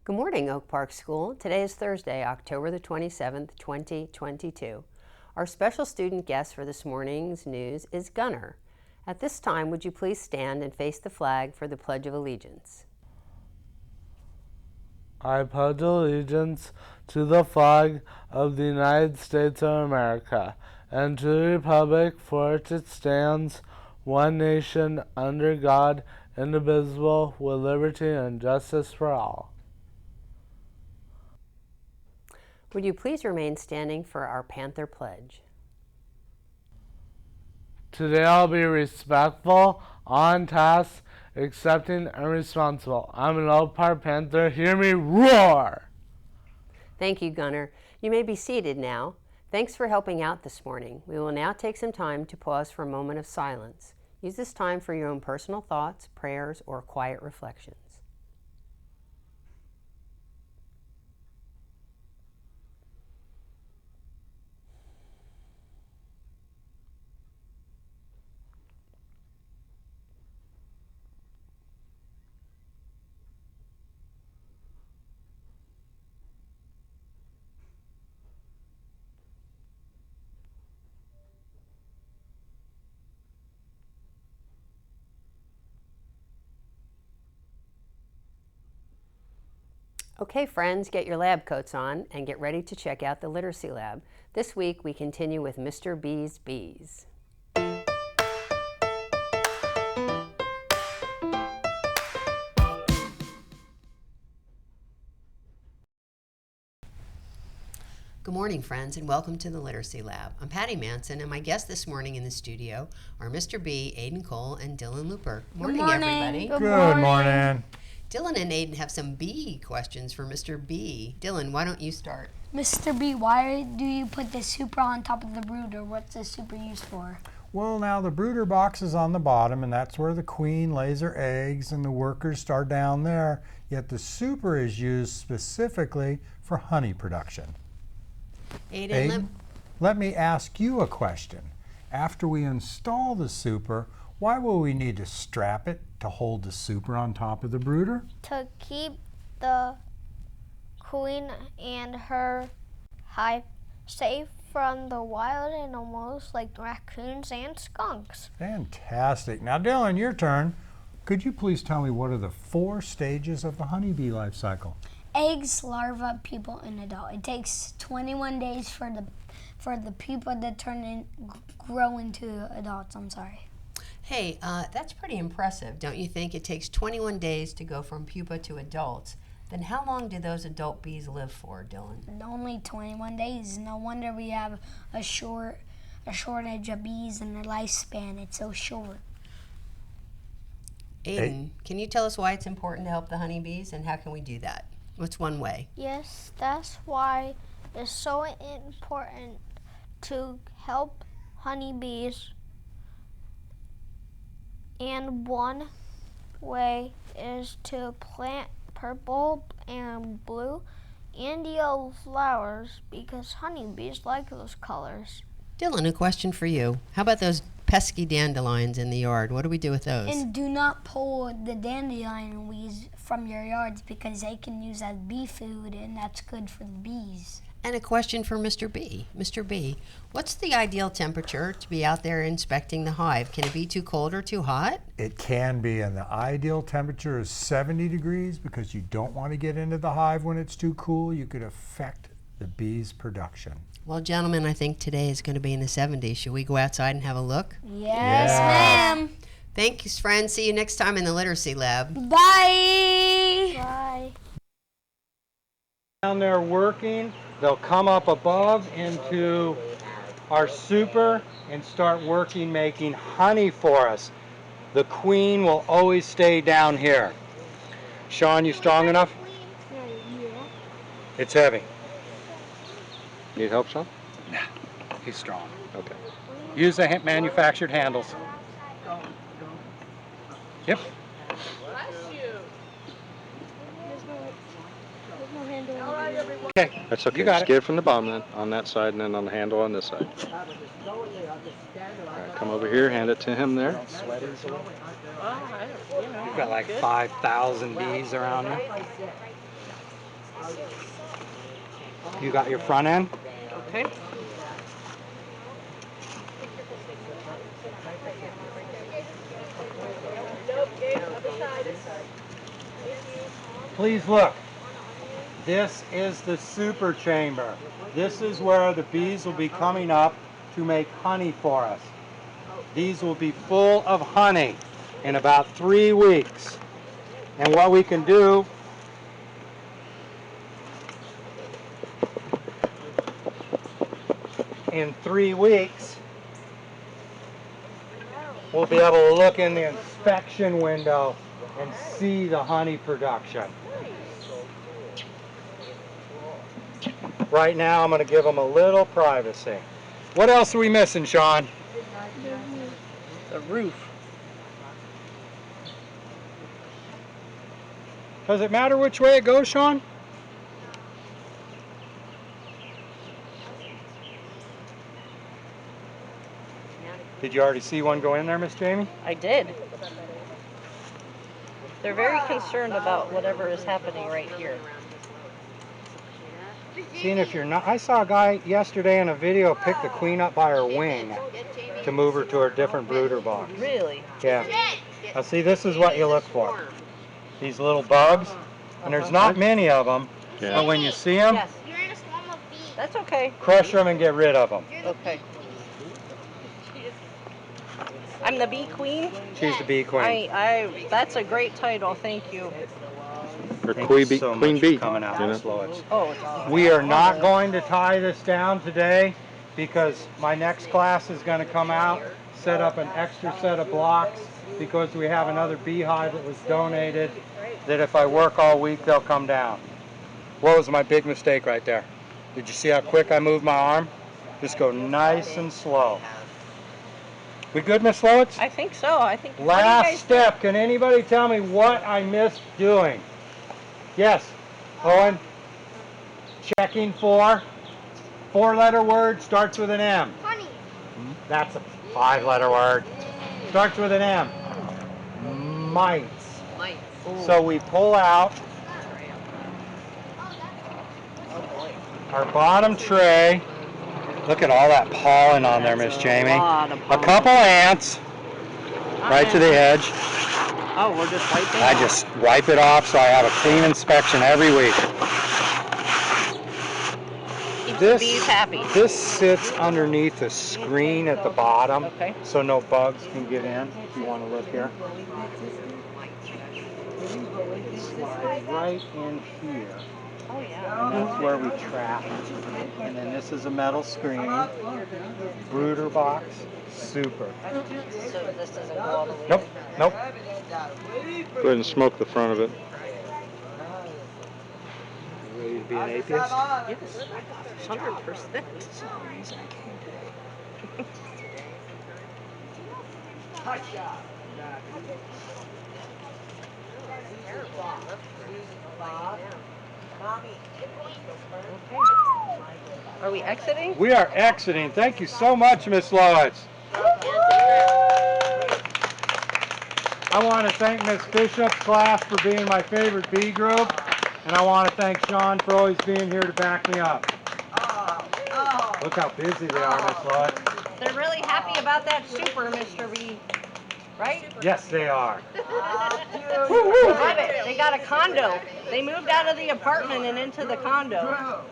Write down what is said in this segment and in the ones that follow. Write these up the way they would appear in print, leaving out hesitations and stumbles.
Good morning, Oak Park School. Today is Thursday, October the 27th, 2022. Our special student guest for this morning's news is Gunnar. At this time, would you please stand and face the flag for the Pledge of Allegiance? I pledge allegiance to the flag of the United States of America and to the republic for which it stands, one nation, under God, indivisible, with liberty and justice for all. Would you please remain standing for our Panther Pledge? Today I'll be respectful, on task, accepting, and responsible. I'm an Oak Park Panther. Hear me roar! Thank you, Gunnar. You may be seated now. Thanks for helping out this morning. We will now take some time to pause for a moment of silence. Use this time for your own personal thoughts, prayers, or quiet reflections. Okay, friends, get your lab coats on and get ready to check out the Literacy Lab. This week, we continue with Mr. B's Bees. Good morning, friends, and welcome to the Literacy Lab. I'm Patty Manson, and my guests this morning in the studio are Mr. B, Aiden Cole, and Dylan Looper. Morning, everybody. Good morning. Dylan and Aiden have some bee questions for Mr. B. Dylan, why don't you start? Mr. B, why do you put the super on top of the brooder? What's the super used for? Well, now the brooder box is on the bottom, and that's where the queen lays her eggs and the workers start down there. Yet the super is used specifically for honey production. Aiden, let me ask you a question. After we install the super, why will we need to strap it to hold the super on top of the brooder? To keep the queen and her hive safe from the wild animals like raccoons and skunks. Fantastic. Now, Dylan, your turn. Could you please tell me what are the 4 stages of the honeybee life cycle? Eggs, larva, pupa, and adult. It takes 21 days for the pupa to grow into adults. Hey, that's pretty impressive, don't you think? It takes 21 days to go from pupa to adults. Then how long do those adult bees live for, Dylan? Only 21 days. No wonder we have a shortage of bees in their lifespan. It's so short. Aiden, can you tell us why it's important to help the honeybees, and how can we do that? What's one way? Yes, that's why it's so important to help honeybees. And one way is to plant purple and blue and yellow flowers because honeybees like those colors. Dylan, a question for you. How about those pesky dandelions in the yard? What do we do with those? And do not pull the dandelion weeds from your yards because they can use as bee food, and that's good for the bees. And a question for Mr. B. Mr. B, what's the ideal temperature to be out there inspecting the hive? Can it be too cold or too hot? It can be, and the ideal temperature is 70 degrees because you don't want to get into the hive when it's too cool. You could affect the bees' production. Well, gentlemen, I think today is going to be in the 70s. Should we go outside and have a look? Yes, ma'am. Thanks, friends. See you next time in the Literacy Lab. Bye. Bye. Down there working, they'll come up above into our super and start working making honey for us. The queen will always stay down here. Sean, you strong enough? Yeah. It's heavy. Need help, Sean? Nah, he's strong. Okay. Use the manufactured handles. Yep. Okay. That's okay. You got Just it. get it from the bottom then, on that side, and then on the handle on this side. All right, come over here, hand it to him there. You've got like 5,000 bees around you. You got your front end? Okay. Please look. This is the super chamber. This is where the bees will be coming up to make honey for us. These will be full of honey in about 3 weeks. And what we can do in 3 weeks, we'll be able to look in the inspection window and see the honey production. Right now, I'm going to give them a little privacy. What else are we missing, Sean? The roof. Does it matter which way it goes, Sean? Did you already see one go in there, Miss Jamie? I did. They're very concerned about whatever is happening right here. Seeing if you're not, I saw a guy yesterday in a video pick the queen up by her wing to move her to her different brooder box. Really? Yeah. Now see, this is what you look for. These little bugs, and there's not many of them, but when you see them, Yes. That's okay. crush them and get rid of them. Okay. I'm the bee queen. She's the bee queen. That's a great title. Thank you. Or Thank queen you bee. so much Queen for bee. coming out, You know? Miss Lois. Oh, it's awesome. We are not going to tie this down today because my next class is going to come out, set up an extra set of blocks because we have another beehive that was donated that if I work all week, they'll come down. What was my big mistake right there? Did you see how quick I moved my arm? Just go nice and slow. We good, Miss Lois? I think so. I think. Last step. Can anybody tell me what I missed doing? Yes, Owen. Checking for 4-letter word, starts with an M. Honey. That's a 5-letter word. Starts with an M. Mites. So we pull out our bottom tray. Look at all that pollen on there, Miss Jamie. A couple ants right to the edge. Oh, we're just wiping. I just wipe it off so I have a clean inspection every week. Keeps the bees happy. This sits underneath a screen at the bottom, Okay. so no bugs can get in. If you want to look here. Slide right in here. Oh yeah. And that's where we trap. And then this is a metal screen. Brooder box. Super. So this doesn't go all the way. Nope. Nope. Go ahead and smoke the front of it. Ready to be an atheist? Yes. 100%. Are we exiting? We are exiting. Thank you so much, Miss Lois. I want to thank Miss Bishop's class for being my favorite bee group, and I want to thank Sean for always being here to back me up. Look how busy they are, Miss Lois. They're really happy about that super, Mr. B. Right? Yes, they are. Love it. They got a condo. They moved out of the apartment and into the condo.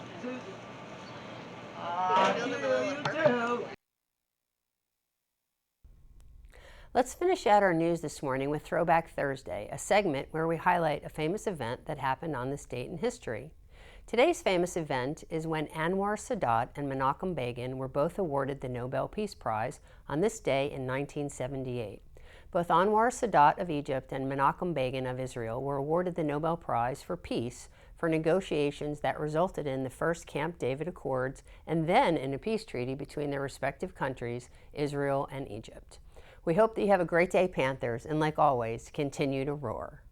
Let's finish out our news this morning with Throwback Thursday, a segment where we highlight a famous event that happened on this date in history. Today's famous event is when Anwar Sadat and Menachem Begin were both awarded the Nobel Peace Prize on this day in 1978. Both Anwar Sadat of Egypt and Menachem Begin of Israel were awarded the Nobel Prize for Peace for negotiations that resulted in the first Camp David Accords and then in a peace treaty between their respective countries, Israel and Egypt. We hope that you have a great day, Panthers, and like always, continue to roar.